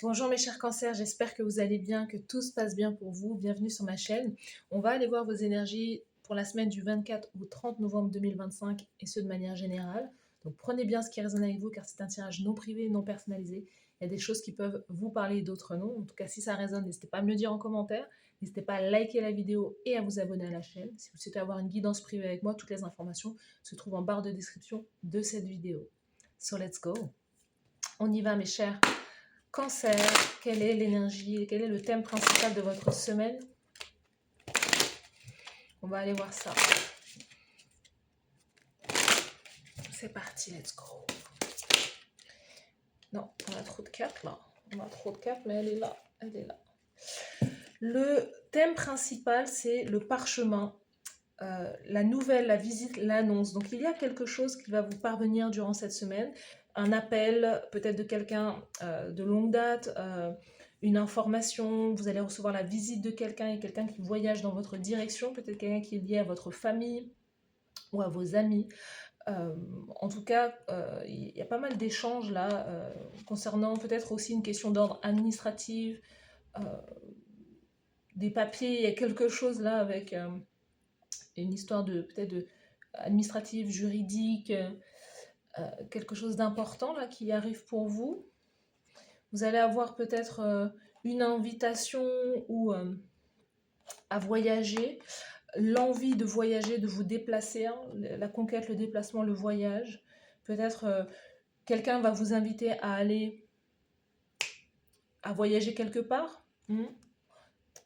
Bonjour mes chers cancers, j'espère que vous allez bien, que tout se passe bien pour vous. Bienvenue sur ma chaîne. On va aller voir vos énergies pour la semaine du 24 au 30 novembre 2025 et ce de manière générale. Donc prenez bien ce qui résonne avec vous car c'est un tirage non privé, non personnalisé. Il y a des choses qui peuvent vous parler et d'autres non. En tout cas, si ça résonne, n'hésitez pas à me le dire en commentaire. N'hésitez pas à liker la vidéo et à vous abonner à la chaîne. Si vous souhaitez avoir une guidance privée avec moi, toutes les informations se trouvent en barre de description de cette vidéo. So let's go. On y va mes chers Cancer, quelle est l'énergie, quel est le thème principal de votre semaine? On va aller voir ça. C'est parti, let's go. Non, on a trop de cartes là. On a trop de cartes, mais elle est là. Elle est là. Le thème principal, c'est le parchemin. La nouvelle, la visite, l'annonce. Donc il y a quelque chose qui va vous parvenir durant cette semaine. Un appel, peut-être de quelqu'un de longue date, une information, vous allez recevoir la visite de quelqu'un et quelqu'un qui voyage dans votre direction, peut-être quelqu'un qui est lié à votre famille ou à vos amis. En tout cas, il y a pas mal d'échanges là concernant peut-être aussi une question d'ordre administratif, euh, des papiers, il y a quelque chose là avec une histoire de peut-être administrative, juridique, quelque chose d'important là qui arrive pour vous. Vous allez avoir peut-être une invitation ou à voyager, l'envie de voyager, de vous déplacer, hein, la conquête, le déplacement, le voyage. Peut-être quelqu'un va vous inviter à aller à voyager quelque part.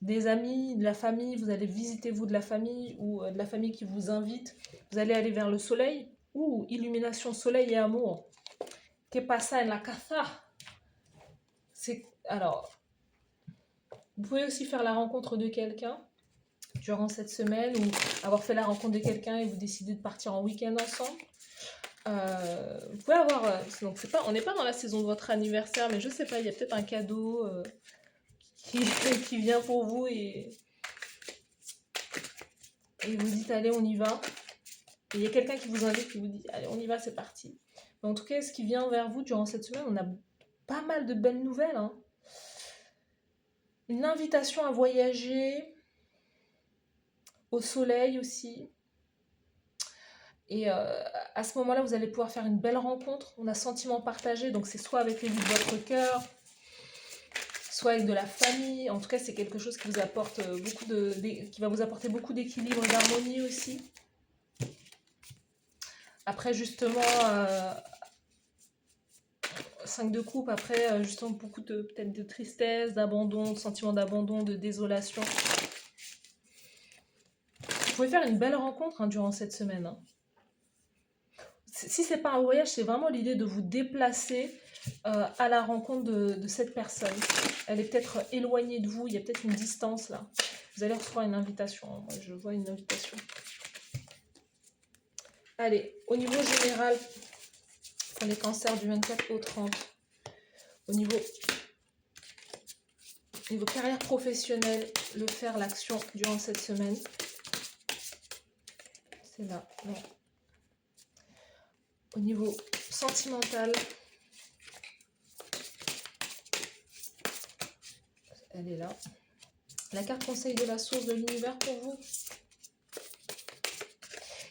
Des amis, de la famille, vous allez visiter vous de la famille ou de la famille qui vous invite. Vous allez aller vers le soleil. Illumination soleil et amour. Que pasa en la casa? Alors, vous pouvez aussi faire la rencontre de quelqu'un durant cette semaine ou avoir fait la rencontre de quelqu'un et vous décidez de partir en week-end ensemble. Vous pouvez avoir, donc on n'est pas dans la saison de votre anniversaire, mais je sais pas, il y a peut-être un cadeau qui vient pour vous et vous dites allez on y va. Et il y a quelqu'un qui vous invite, qui vous dit allez on y va, c'est parti. Mais en tout cas, ce qui vient vers vous durant cette semaine, on a pas mal de belles nouvelles. Hein. Une invitation à voyager, au soleil aussi. Et à ce moment-là, vous allez pouvoir faire une belle rencontre. On a sentiment partagé, donc c'est soit avec l'élu de votre cœur, soit avec de la famille. En tout cas, c'est quelque chose qui vous apporte qui va vous apporter beaucoup d'équilibre et d'harmonie aussi. Après, justement, 5 de coupe, après, justement, beaucoup peut-être de tristesse, d'abandon, de sentiment d'abandon, de désolation. Vous pouvez faire une belle rencontre durant cette semaine. Hein. Si c'est pas un voyage, c'est vraiment l'idée de vous déplacer à la rencontre de cette personne. Elle est peut-être éloignée de vous, il y a peut-être une distance là. Vous allez recevoir une invitation. Moi, je vois une invitation. Allez, au niveau général, pour les cancers du 24 au 30, au niveau carrière professionnelle, le faire, l'action durant cette semaine. C'est là, non. Au niveau sentimental, elle est là. La carte conseil de la source de l'univers pour vous.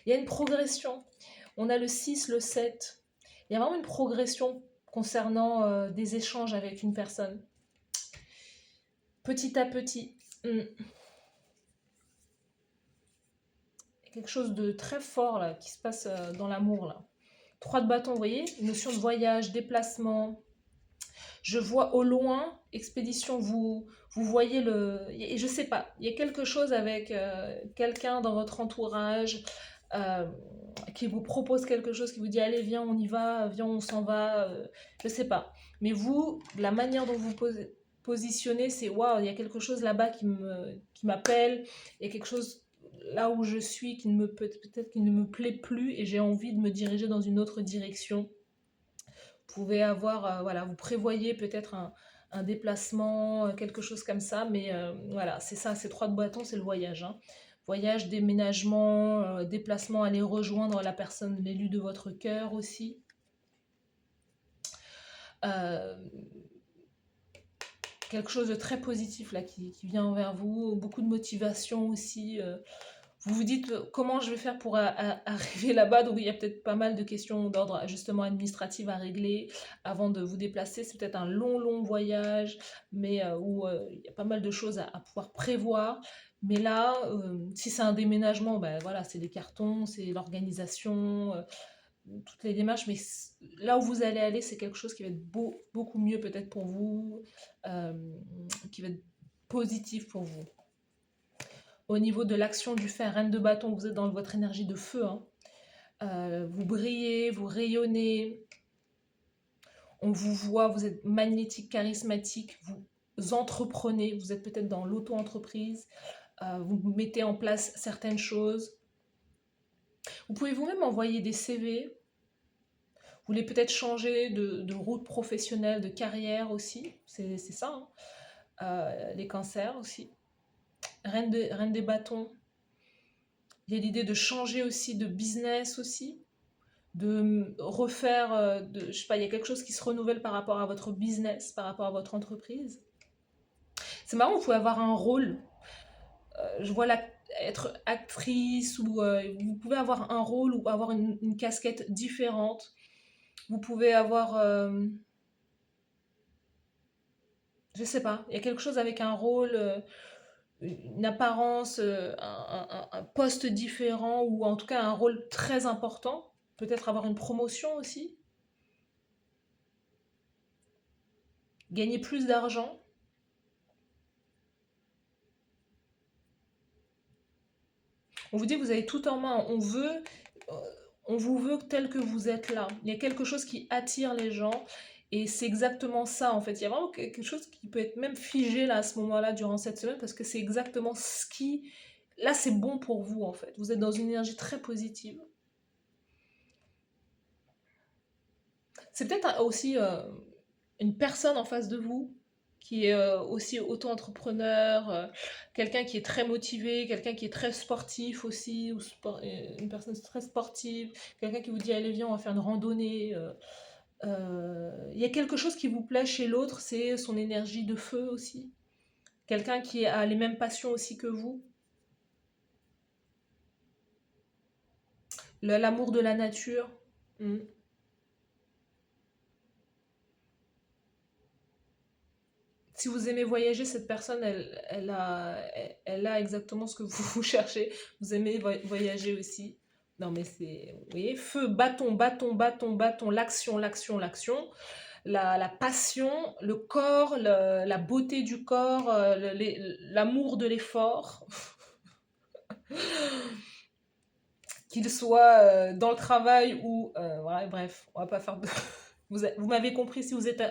Il y a une progression. On a le 6, le 7. Il y a vraiment une progression concernant des échanges avec une personne. Petit à petit. Il y a quelque chose de très fort là, qui se passe dans l'amour. Là. 3 de bâton, vous voyez, notion de voyage, déplacement. Je vois au loin, expédition, vous voyez le... Et je sais pas, il y a quelque chose avec quelqu'un dans votre entourage qui vous propose quelque chose, qui vous dit allez viens on y va, viens on s'en va, je sais pas. Mais vous, la manière dont vous positionnez, c'est waouh, il y a quelque chose là-bas qui m'appelle, il y a quelque chose là où je suis qui peut-être qui ne me plaît plus et j'ai envie de me diriger dans une autre direction. Vous pouvez avoir, voilà, vous prévoyez peut-être un déplacement, quelque chose comme ça, mais voilà, c'est ça, ces 3 de bâton, c'est le voyage. Hein. Voyage, déménagement, déplacement, aller rejoindre la personne, l'élu de votre cœur aussi. quelque chose de très positif là qui vient vers vous, beaucoup de motivation aussi. Vous vous dites comment je vais faire pour arriver là-bas. Donc il y a peut-être pas mal de questions d'ordre justement administratif à régler avant de vous déplacer. C'est peut-être un long voyage, mais où il y a pas mal de choses à pouvoir prévoir. Mais là, si c'est un déménagement, ben voilà, c'est des cartons, c'est l'organisation, toutes les démarches. Mais là où vous allez aller, c'est quelque chose qui va être beaucoup mieux peut-être pour vous, euh, qui va être positif pour vous. Au niveau de l'action du fer, reine de bâton, vous êtes dans votre énergie de feu. Hein. Vous brillez, vous rayonnez. On vous voit, vous êtes magnétique, charismatique. Vous entreprenez, vous êtes peut-être dans l'auto-entreprise. Vous mettez en place certaines choses. Vous pouvez vous-même envoyer des CV. Vous voulez peut-être changer de route professionnelle, de carrière aussi. C'est ça. Hein. Les cancers aussi. Reine des bâtons. Il y a l'idée de changer aussi de business aussi, de refaire, je sais pas, il y a quelque chose qui se renouvelle par rapport à votre business, par rapport à votre entreprise. C'est marrant, vous pouvez avoir un rôle. Je vois être actrice ou vous pouvez avoir un rôle ou avoir une casquette différente. Vous pouvez avoir, je sais pas, il y a quelque chose avec un rôle, une apparence, un poste différent ou en tout cas un rôle très important. Peut-être avoir une promotion aussi. Gagner plus d'argent. On vous dit que vous avez tout en main. Euh, on vous veut tel que vous êtes là. Il y a quelque chose qui attire les gens. Et c'est exactement ça, en fait. Il y a vraiment quelque chose qui peut être même figé là, à ce moment-là, durant cette semaine, parce que c'est exactement ce qui... Là, c'est bon pour vous, en fait. Vous êtes dans une énergie très positive. C'est peut-être aussi une personne en face de vous qui est aussi auto-entrepreneur, quelqu'un qui est très motivé, quelqu'un qui est très sportif aussi, ou une personne très sportive, quelqu'un qui vous dit allez viens on va faire une randonnée. Il y a quelque chose qui vous plaît chez l'autre, c'est son énergie de feu aussi. Quelqu'un qui a les mêmes passions aussi que vous. L'amour de la nature. Mm. Si vous aimez voyager, cette personne, elle a exactement ce que vous cherchez. Vous aimez voyager aussi. Non, mais c'est, vous voyez, feu, bâton, l'action, la passion, le corps, la beauté du corps, l'amour de l'effort, qu'il soit dans le travail ou, voilà, bref, on va pas faire de... Vous m'avez compris si vous êtes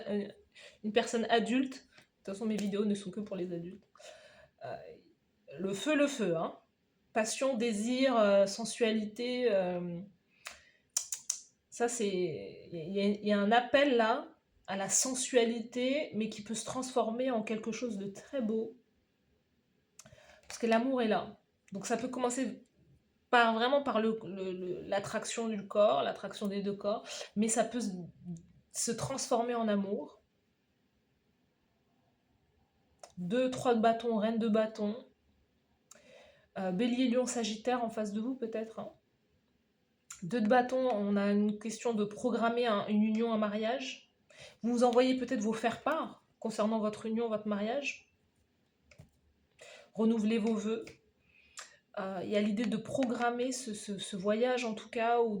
une personne adulte. De toute façon, mes vidéos ne sont que pour les adultes. Euh, le feu, hein. Passion, désir, sensualité. Ça, c'est. Il y a un appel là à la sensualité, mais qui peut se transformer en quelque chose de très beau. Parce que l'amour est là. Donc ça peut commencer vraiment par l'attraction du corps, l'attraction des deux corps, mais ça peut se transformer en amour. 2, 3 de bâton, reine de bâton. Bélier, lion, sagittaire en face de vous peut-être. Hein. 2 de bâton, on a une question de programmer une union, un mariage. Vous vous envoyez peut-être vos faire-part concernant votre union, votre mariage. Renouvelez vos vœux. Il y a l'idée de programmer ce voyage en tout cas, ou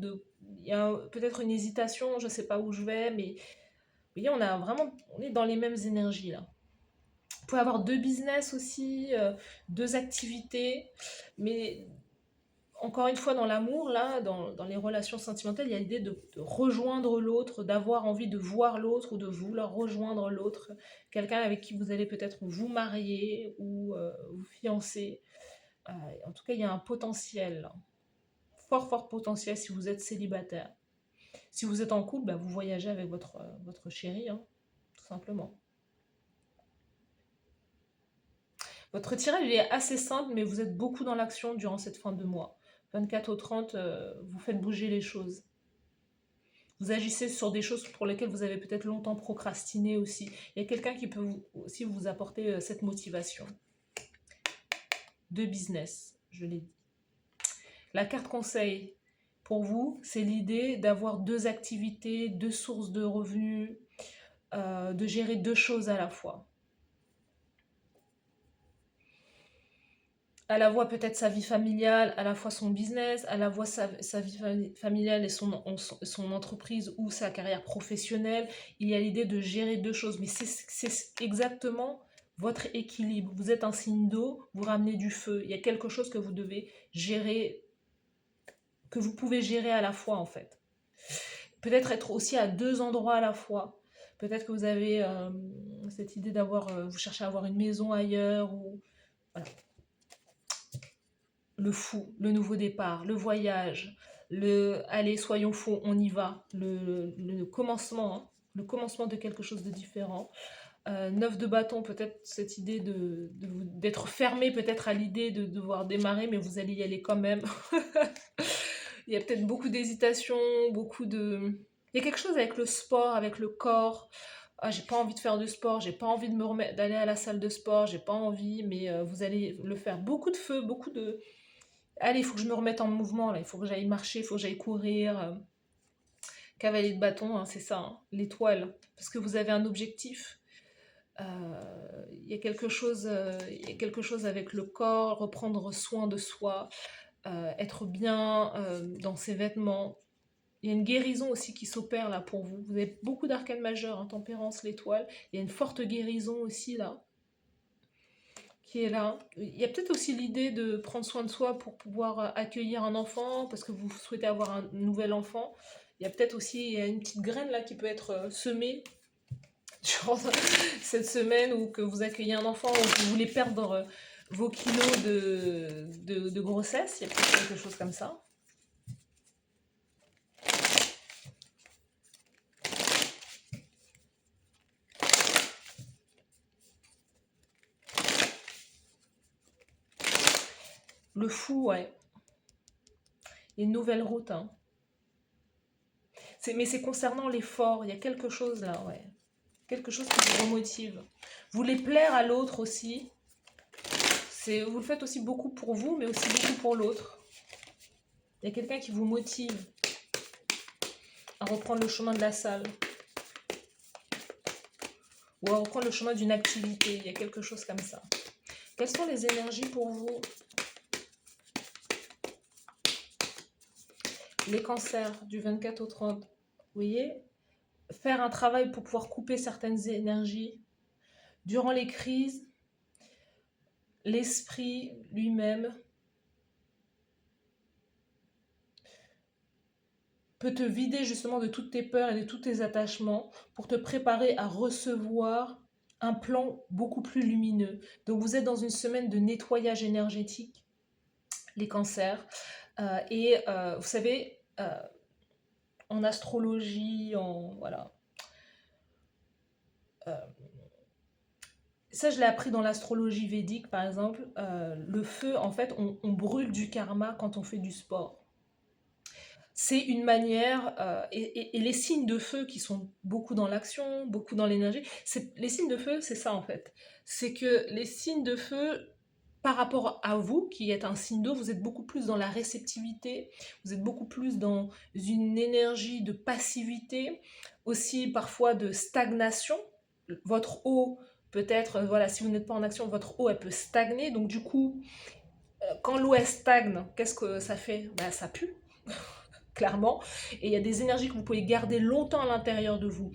il y a peut-être une hésitation, je ne sais pas où je vais, mais vous voyez, on est dans les mêmes énergies là. Vous pouvez avoir 2 business aussi, 2 activités, mais encore une fois, dans l'amour, là, dans les relations sentimentales, il y a l'idée de rejoindre l'autre, d'avoir envie de voir l'autre ou de vouloir rejoindre l'autre. Quelqu'un avec qui vous allez peut-être vous marier ou vous fiancer. En tout cas, il y a un potentiel, là. Fort potentiel si vous êtes célibataire. Si vous êtes en couple, bah, vous voyagez avec votre chéri, hein, tout simplement. Votre tirage il est assez simple, mais vous êtes beaucoup dans l'action durant cette fin de mois. 24 au 30, vous faites bouger les choses. Vous agissez sur des choses pour lesquelles vous avez peut-être longtemps procrastiné aussi. Il y a quelqu'un qui peut aussi vous apporter cette motivation de business, je l'ai dit. La carte conseil pour vous, c'est l'idée d'avoir deux activités, deux sources de revenus, de gérer deux choses à la fois. À la fois peut-être sa vie familiale, à la fois son business, à la fois sa vie familiale et son entreprise ou sa carrière professionnelle. Il y a l'idée de gérer deux choses, mais c'est exactement votre équilibre. Vous êtes un signe d'eau, vous ramenez du feu. Il y a quelque chose que vous devez gérer, que vous pouvez gérer à la fois en fait. Peut-être être aussi à deux endroits à la fois. Peut-être que vous avez cette idée vous cherchez à avoir une maison ailleurs ou voilà. Le fou, le nouveau départ, le voyage, allez, soyons fous, on y va, le commencement, hein, le commencement de quelque chose de différent. 9 de bâton, peut-être cette idée d'être fermé peut-être à l'idée de devoir démarrer, mais vous allez y aller quand même. Il y a peut-être beaucoup d'hésitation, Il y a quelque chose avec le sport, avec le corps. Ah, j'ai pas envie de faire de sport, j'ai pas envie de me remettre, d'aller à la salle de sport, j'ai pas envie, mais vous allez le faire. Beaucoup de feu, beaucoup de... Allez, il faut que je me remette en mouvement, là. Il faut que j'aille marcher, il faut que j'aille courir. Cavalier de bâton, hein, c'est ça, hein, l'étoile. Parce que vous avez un objectif. Il y a quelque chose, avec le corps, reprendre soin de soi, être bien dans ses vêtements. Il y a une guérison aussi qui s'opère là pour vous. Vous avez beaucoup d'arcanes majeures, hein, tempérance, l'étoile. Il y a une forte guérison aussi là, qui est là. Il y a peut-être aussi l'idée de prendre soin de soi pour pouvoir accueillir un enfant, parce que vous souhaitez avoir un nouvel enfant. Il y a peut-être aussi une petite graine là qui peut être semée durant cette semaine, ou que vous accueillez un enfant, ou que vous voulez perdre vos kilos de grossesse. Il y a peut-être quelque chose comme ça. Le fou, ouais. Il y a une nouvelle route, hein. Mais c'est concernant l'effort, il y a quelque chose là, ouais. Quelque chose qui vous remotive. Vous voulez plaire à l'autre aussi. Vous le faites aussi beaucoup pour vous, mais aussi beaucoup pour l'autre. Il y a quelqu'un qui vous motive à reprendre le chemin de la salle. Ou à reprendre le chemin d'une activité. Il y a quelque chose comme ça. Quelles sont les énergies pour vous? Les cancers du 24 au 30. Vous voyez? Faire un travail pour pouvoir couper certaines énergies. Durant les crises, l'esprit lui-même peut te vider justement de toutes tes peurs et de tous tes attachements pour te préparer à recevoir un plan beaucoup plus lumineux. Donc vous êtes dans une semaine de nettoyage énergétique, les cancers. Vous savez, en astrologie, voilà. Ça, je l'ai appris dans l'astrologie védique, par exemple. Le feu, en fait, on brûle du karma quand on fait du sport. C'est une manière, et les signes de feu qui sont beaucoup dans l'action, beaucoup dans l'énergie, les signes de feu, c'est ça en fait. C'est que les signes de feu, par rapport à vous, qui êtes un signe d'eau, vous êtes beaucoup plus dans la réceptivité, vous êtes beaucoup plus dans une énergie de passivité, aussi parfois de stagnation. Votre eau, peut-être, voilà, si vous n'êtes pas en action, votre eau, elle peut stagner, donc du coup, quand l'eau, elle stagne, qu'est-ce que ça fait? Ben, ça pue. Clairement, et il y a des énergies que vous pouvez garder longtemps à l'intérieur de vous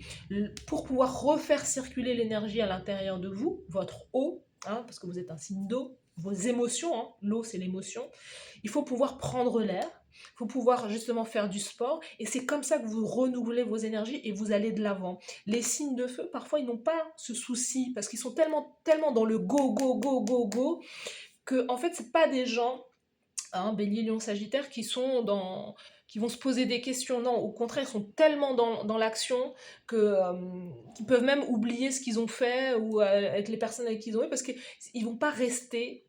pour pouvoir refaire circuler l'énergie à l'intérieur de vous, votre eau, hein, parce que vous êtes un signe d'eau, vos émotions, hein, l'eau c'est l'émotion, il faut pouvoir prendre l'air, il faut pouvoir justement faire du sport, et c'est comme ça que vous renouvelez vos énergies et vous allez de l'avant. Les signes de feu, parfois ils n'ont pas ce souci, parce qu'ils sont tellement dans le go, go, go, go, go, que en fait c'est pas des gens, hein, Bélier, Lion, Sagittaire, qui vont se poser des questions. Non, au contraire, ils sont tellement dans l'action qu'ils peuvent même oublier ce qu'ils ont fait ou avec les personnes avec qui ils ont eu, parce qu'ils ne vont pas rester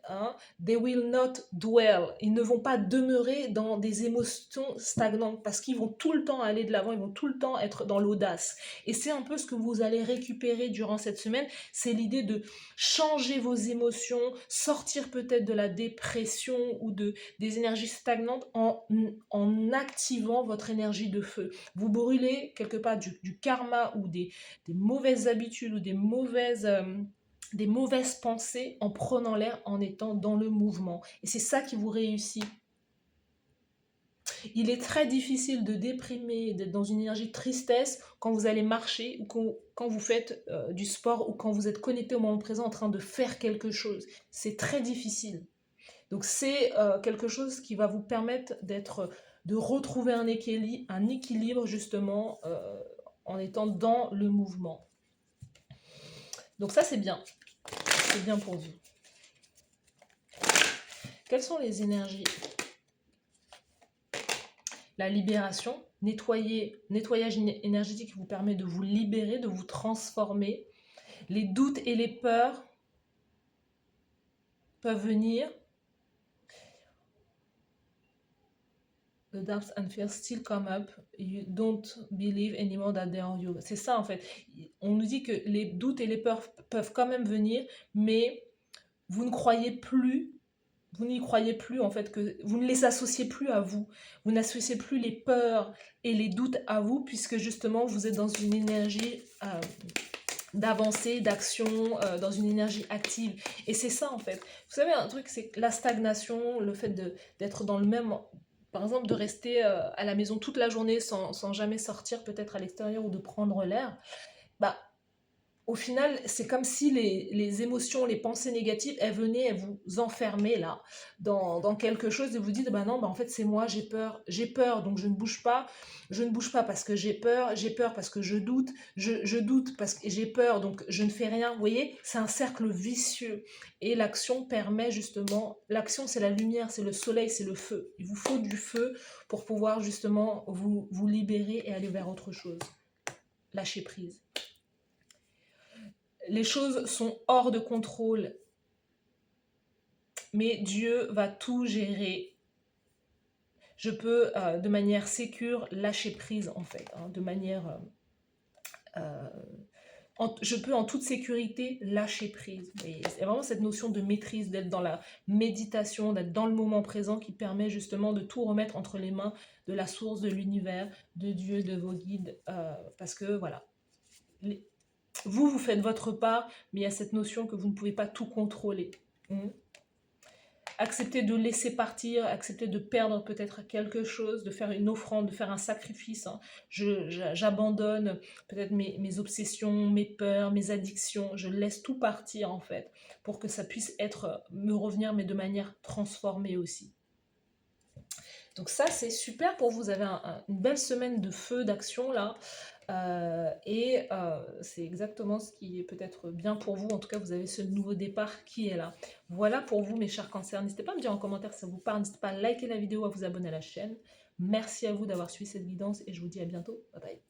hein, they will not dwell. Ils ne vont pas demeurer dans des émotions stagnantes parce qu'ils vont tout le temps aller de l'avant, ils vont tout le temps être dans l'audace. Et c'est un peu ce que vous allez récupérer durant cette semaine, c'est l'idée de changer vos émotions, sortir peut-être de la dépression ou des énergies stagnantes en activant votre énergie de feu. Vous brûlez quelque part du karma ou des mauvaises habitudes ou des mauvaises pensées en prenant l'air, en étant dans le mouvement. Et c'est ça qui vous réussit. Il est très difficile de déprimer, d'être dans une énergie de tristesse quand vous allez marcher ou quand vous faites du sport ou quand vous êtes connecté au moment présent en train de faire quelque chose. C'est très difficile. Donc c'est quelque chose qui va vous permettre de retrouver un équilibre justement en étant dans le mouvement. Donc ça c'est bien pour vous. Quelles sont les énergies? La libération, nettoyage énergétique qui vous permet de vous libérer, de vous transformer. Les doutes et les peurs peuvent venir. The doubts and fears still come up. You don't believe anymore that they are you. C'est ça en fait. On nous dit que les doutes et les peurs peuvent quand même venir, mais vous n'y croyez plus en fait, que vous ne les associez plus à vous. Vous n'associez plus les peurs et les doutes à vous, puisque justement vous êtes dans une énergie d'avancée, d'action, dans une énergie active. Et c'est ça en fait. Vous savez, un truc, c'est la stagnation, le fait d'être dans le même... Par exemple, de rester à la maison toute la journée sans jamais sortir peut-être à l'extérieur ou de prendre l'air, bah, au final, c'est comme si les émotions, les pensées négatives, elles venaient vous enfermer là, dans quelque chose et vous dites, bah non, bah en fait c'est moi, j'ai peur, donc je ne bouge pas parce que j'ai peur parce que je doute parce que j'ai peur, donc je ne fais rien. Vous voyez, c'est un cercle vicieux. Et l'action permet justement, l'action c'est la lumière, c'est le soleil, c'est le feu. Il vous faut du feu pour pouvoir justement vous libérer et aller vers autre chose. Lâcher prise. Les choses sont hors de contrôle, mais Dieu va tout gérer. Je peux, de manière sécure, lâcher prise, en fait, hein, de manière... je peux, en toute sécurité, lâcher prise. C'est vraiment cette notion de maîtrise, d'être dans la méditation, d'être dans le moment présent qui permet justement de tout remettre entre les mains de la source, de l'univers, de Dieu, de vos guides, parce que, voilà... Vous faites votre part, mais il y a cette notion que vous ne pouvez pas tout contrôler. Accepter de laisser partir, accepter de perdre peut-être quelque chose, de faire une offrande, de faire un sacrifice. Hein. J'abandonne peut-être mes obsessions, mes peurs, mes addictions. Je laisse tout partir en fait, pour que ça puisse me revenir, mais de manière transformée aussi. Donc ça, c'est super pour vous. Vous avez une belle semaine de feu, d'action là. C'est exactement ce qui est peut-être bien pour vous. En tout cas, vous avez ce nouveau départ qui est là. Voilà pour vous, mes chers cancers. N'hésitez pas à me dire en commentaire si ça vous parle. N'hésitez pas à liker la vidéo, à vous abonner à la chaîne. Merci à vous d'avoir suivi cette guidance et je vous dis à bientôt. Bye bye.